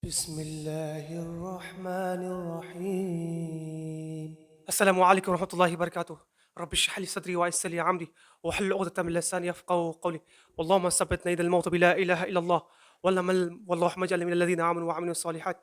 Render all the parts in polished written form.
بسم الله الرحمن الرحيم. السلام عليكم ورحمة الله وبركاته. رب اشرح لي صدري ويسر لي عمري واحلل عقدة من لساني يفقهوا قولي. اللهم ثبت نيد الموت بلا إله إلا الله واللهم اجعلني من الذين آمنوا وعملوا الصالحات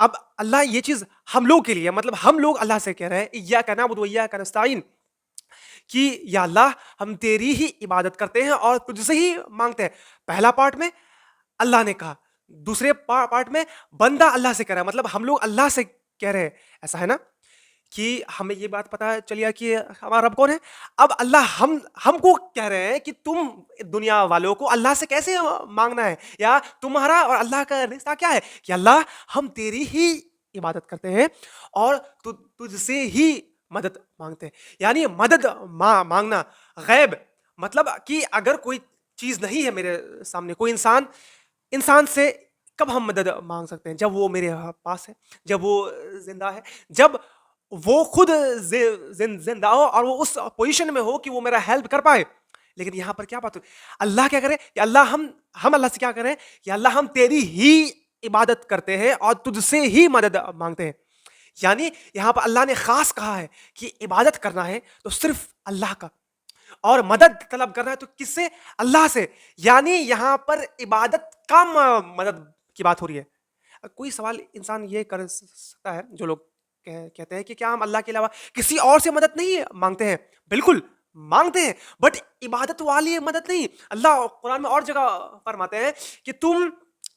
اب اللہ یہ چیز ہم لوگ کے لیے، مطلب ہم لوگ اللہ سے کہہ رہے ہیں ایاک نعبد و ایاک نستعین، کہ یا اللہ ہم تیری ہی عبادت کرتے ہیں اور تجھ سے ہی مانگتے ہیں. پہلا پارٹ میں اللہ نے کہا، دوسرے پارٹ میں بندہ اللہ سے کہہ رہا ہے، مطلب ہم لوگ اللہ سے کہہ رہے ہیں. ایسا ہے نا کہ ہمیں یہ بات پتا چل گیا کہ ہمارا رب کون ہے. اب اللہ ہم کو کہہ رہے ہیں کہ تم دنیا والوں کو اللہ سے کیسے مانگنا ہے، یا تمہارا اور اللہ کا رشتہ کیا ہے کہ اللہ ہم تیری ہی عبادت کرتے ہیں اور تجھ سے ہی مدد مانگتے ہیں. یعنی مدد مانگنا غیب، مطلب کہ اگر کوئی چیز نہیں ہے میرے سامنے، کوئی انسان سے کب ہم مدد مانگ سکتے ہیں؟ جب وہ میرے پاس ہے، جب وہ زندہ ہے، جب وہ خود زندہ ہو اور وہ اس پوزیشن میں ہو کہ وہ میرا ہیلپ کر پائے. لیکن یہاں پر کیا بات ہوئی، اللہ کیا کرے کہ اللہ ہم اللہ سے کیا کریں کہ اللہ ہم تیری ہی عبادت کرتے ہیں اور تجھ سے ہی مدد مانگتے ہیں. یعنی یہاں پر اللہ نے خاص کہا ہے کہ عبادت کرنا ہے تو صرف اللہ کا، اور مدد طلب کرنا ہے تو کس سے؟ اللہ سے. یعنی یہاں پر عبادت کا مدد کی بات ہو رہی ہے. کوئی سوال انسان یہ کر سکتا ہے، جو لوگ کہتے ہیں کہ کیا ہم اللہ کے علاوہ کسی اور سے مدد نہیں مانگتے ہیں؟ بالکل مانگتے ہیں، بٹ عبادت والی مدد نہیں. اللہ قرآن میں اور جگہ فرماتے ہیں کہ تم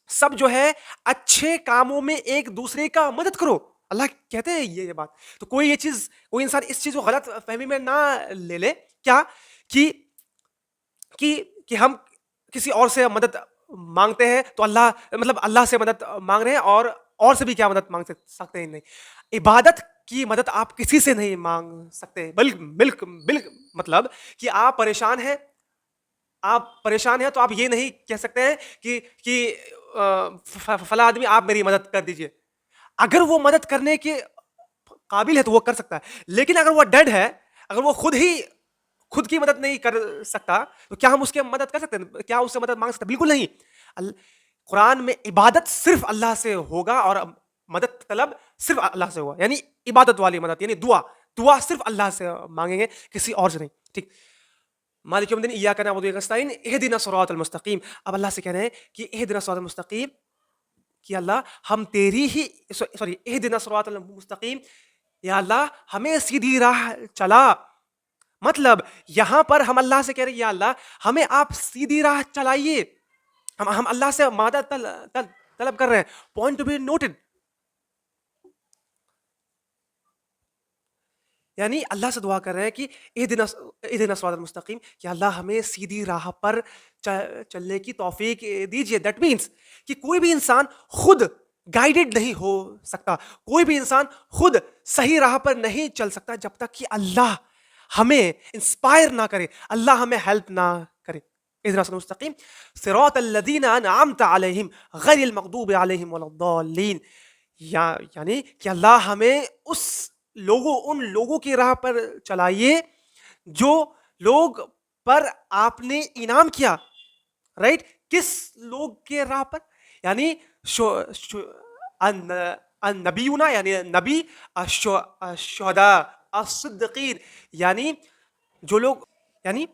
سب جو ہے اچھے کاموں میں ایک دوسرے کا مدد کرو. اللہ کہتے ہیں یہ بات. تو کوئی انسان اس چیز کو غلط فہمی میں نہ لے لے کیا کہ ہم کسی اور سے مدد مانگتے ہیں تو اللہ مطلب اللہ سے مدد مانگ رہے ہیں اور سے بھی کیا مدد مانگ سکتے ہیں؟ نہیں. عبادت کی مدد آپ کسی سے نہیں مانگ سکتے. مطلب کہ آپ پریشان ہیں تو آپ یہ نہیں کہہ سکتے ہیں کہ فلاں آدمی آپ میری مدد کر دیجئے. اگر وہ مدد کرنے کے قابل ہے تو وہ کر سکتا ہے، لیکن اگر وہ ڈیڈ ہے، اگر وہ خود کی مدد نہیں کر سکتا تو کیا ہم اس کی مدد کر سکتے ہیں؟ کیا اس سے مدد مانگ سکتے ہیں؟ بالکل نہیں. قرآن میں عبادت صرف اللہ سے ہوگا اور مدد طلب صرف اللہ سے ہوگا. یعنی عبادت والی مدد، یعنی دعا صرف اللہ سے مانگیں گے، کسی اور سے نہیں. ٹھیک. مالک یوم الدین ایاک نعبد و ایاک نستعین اہدنا الصراط المستقیم. اب اللہ سے کہہ رہے ہیں کہ اہدنا الصراط المستقیم، کہ اللہ ہم تیری ہی اہدنا الصراط المستقیم، یا اللہ ہمیں سیدھی راہ چلا. مطلب یہاں پر ہم اللہ سے کہہ رہے ہیں یا اللہ ہمیں آپ سیدھی راہ چلائیے. ہم اللہ سے مدد طلب کر رہے ہیں. Point to be noted. یعنی اللہ سے دعا کر رہے ہیں کہ اہدنا الصراط المستقیم، کہ اللہ ہمیں سیدھی راہ پر چلنے کی توفیق دیجیے. دیٹ مینس کہ کوئی بھی انسان خود گائیڈڈ نہیں ہو سکتا، کوئی بھی انسان خود صحیح راہ پر نہیں چل سکتا جب تک کہ اللہ ہمیں انسپائر نہ کرے، اللہ ہمیں ہیلپ نہ کرے. اہدنا الصراط المستقیم صراط الذین انعمت علیہم غیر المغضوب علیہم ولا الضالین. یعنی کہ اللہ ہمیں ان لوگوں کی راہ پر چلائیے جو لوگ پر آپ نے انعام کیا. رائٹ. کس لوگ کے راہ پر؟ یعنی النبیون، یعنی نبی، الشہداء، الصدیقین، یعنی جو لوگ، یعنی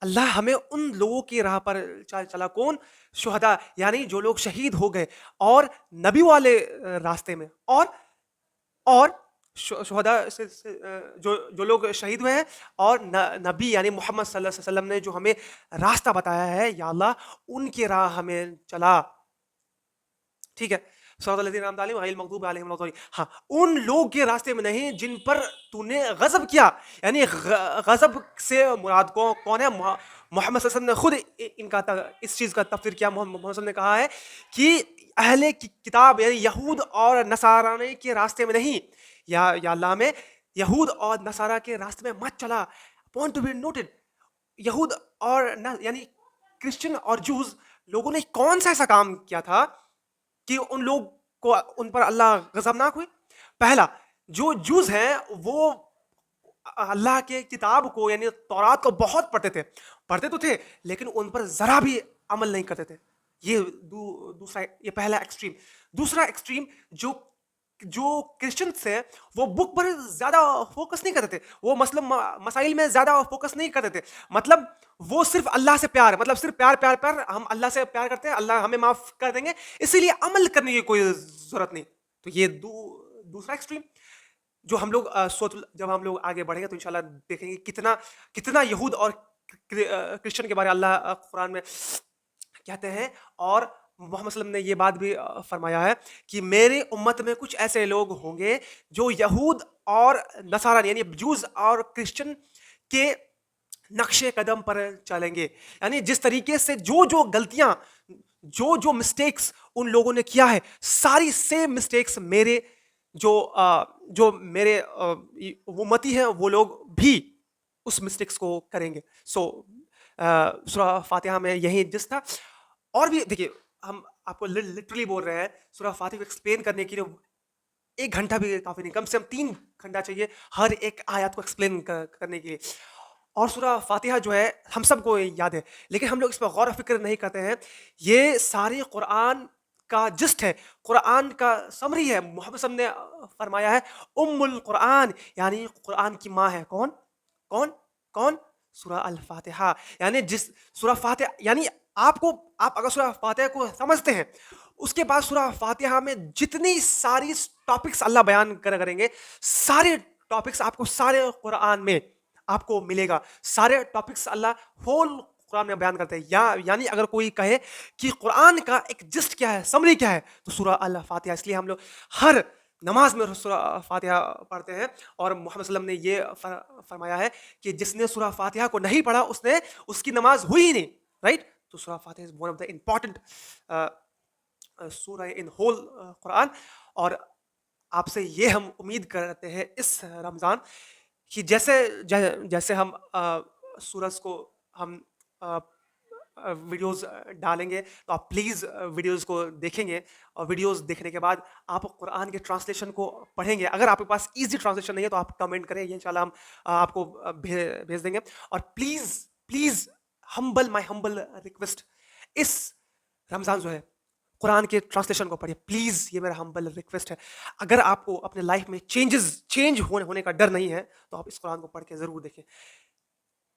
اللہ ہمیں ان لوگوں کی راہ پر چلا. کون؟ شہداء، یعنی جو لوگ شہید ہو گئے اور نبی والے راستے میں، اور شہداء جو لوگ شہید ہوئے ہیں، اور نبی یعنی محمد صلی اللہ علیہ وسلم نے جو ہمیں راستہ بتایا ہے، یا اللہ ان کی راہ ہمیں چلا. ٹھیک ہے. صراط الذین انعمت علیہم غیر المغضوب علیہم ولا الضالین. ہاں، ان لوگ کے راستے میں نہیں جن پر تو نے غضب کیا. یعنی غضب سے مراد کون ہے؟ محمد صلی اللہ علیہ وسلم نے خود اس چیز کا تفسیر کیا. محمد صلی اللہ علیہ وسلم نے کہا ہے کہ اہل کتاب یعنی یہود اور نصارہ کے راستے میں نہیں، یا اللہ میں یہود اور نصارہ کے راستے میں مت چلا. Point to be noted. یہود اور یعنی کرسچن اور جوز لوگوں نے کون سا ایسا کام کیا تھا کہ ان پر اللہ غضبناک ہوئے؟ پہلا، جو جوز ہیں وہ اللہ کے کتاب کو یعنی تورات کو بہت پڑھتے تو تھے، لیکن ان پر ذرا بھی عمل نہیں کرتے تھے. یہ پہلا ایکسٹریم. دوسرا ایکسٹریم، جو کرسچنس ہیں وہ بک پر زیادہ فوکس نہیں کرتے تھے، وہ مسائل میں زیادہ فوکس نہیں کرتے تھے. مطلب وہ صرف اللہ سے پیار، مطلب صرف پیار، ہم اللہ سے پیار کرتے ہیں، اللہ ہمیں معاف کر دیں گے، اسی لیے عمل کرنے کی کوئی ضرورت نہیں. تو یہ دوسرا ایکسٹریم جو ہم لوگ جب ہم لوگ آگے بڑھیں گے تو انشاءاللہ دیکھیں گے کتنا یہود اور کرسچن کے بارے اللہ قرآن میں کہتے ہیں. اور محمد صلی اللہ علیہ وسلم نے یہ بات بھی فرمایا ہے کہ میرے امت میں کچھ ایسے لوگ ہوں گے جو یہود اور نصارہ یعنی جوز اور کرسچن کے نقش قدم پر چلیں گے. یعنی جس طریقے سے جو غلطیاں جو مسٹیکس ان لوگوں نے کیا ہے ساری سیم مسٹیکس میرے جو میرے امتی ہیں وہ لوگ بھی اس مسٹیکس کو کریں گے. سو سورہ فاتحہ میں یہی جس تھا. اور بھی دیکھیے ہم آپ کو لٹرلی بول رہے ہیں سورہ فاتحہ کو ایکسپلین کرنے کے لیے 1 گھنٹہ بھی کافی نہیں, کم سے کم 3 گھنٹہ چاہیے ہر ایک آیات کو ایکسپلین کرنے کے لیے. اور سورہ فاتحہ جو ہے ہم سب کو یاد ہے لیکن ہم لوگ اس پہ غور و فکر نہیں کرتے ہیں. یہ سارے قرآن کا جسٹ ہے, قرآن کا سمری ہے. محمد صلی اللہ علیہ وسلم نے فرمایا ہے ام القرآن یعنی قرآن کی ماں ہے. کون سورہ الفاتحہ. یعنی جس سورہ فاتحہ یعنی آپ اگر سورہ فاتحہ کو سمجھتے ہیں اس کے بعد سورہ فاتحہ میں جتنی ساری ٹاپکس اللہ بیان کریں گے سارے ٹاپکس آپ کو سارے قرآن میں آپ کو ملے گا. سارے ٹاپکس اللہ ہول قرآن میں بیان کرتے ہیں. یعنی اگر کوئی کہے کہ قرآن کا ایک جسٹ کیا ہے, سمری کیا ہے, تو سورہ الفاتحہ. اس لیے ہم لوگ ہر نماز میں سورہ فاتحہ پڑھتے ہیں. اور محمد صلی اللہ علیہ وسلم نے یہ فرمایا ہے کہ جس نے سورہ فاتحہ کو نہیں پڑھا اس کی نماز ہوئی ہی نہیں. رائٹ. تو سورہ فاتحہ is one of the important سورہ in whole قرآن. اور آپ سے یہ ہم امید کرتے ہیں اس رمضان کہ جیسے ہم سورج کو ہم ویڈیوز ڈالیں گے تو آپ پلیز ویڈیوز کو دیکھیں گے, اور ویڈیوز دیکھنے کے بعد آپ قرآن کے ٹرانسلیشن کو پڑھیں گے. اگر آپ کے پاس ایزی ٹرانسلیشن نہیں ہے تو آپ کمنٹ کریں, یہ انشاءاللہ ہم آپ کو بھیج دیں گے. اور پلیز مائی ہمبل ریکویسٹ, اس رمضان جو ہے قرآن کے ٹرانسلیشن کو پڑھیے پلیز, یہ میرا ہمبل ریکویسٹ ہے. اگر آپ کو اپنے لائف میں چینج ہونے کا ڈر نہیں ہے تو آپ اس قرآن کو پڑھ کے ضرور دیکھیں.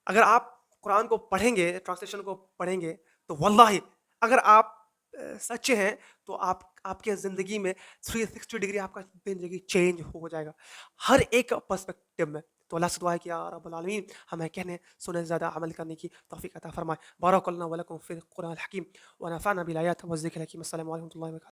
اگر آپ قرآن کو پڑھیں گے, ٹرانسلیشن کو پڑھیں گے, تو واللہ اگر آپ سچے ہیں تو آپ کے زندگی میں 360 ڈگری آپ کا زندگی چینج ہو جائے گا ہر ایک پرسپیکٹو میں. تو اللہ سے دعا ہے کہ یا رب العالمین ہمیں کہنے سننے زیادہ عمل کرنے کی توفیق عطا فرمائے. بارک اللہ ولکم فی القرآن الحکیم ونفعنا بالآیات والذکر الحکیم. السلام علیکم و رحمۃ اللہ وبرکاتہ.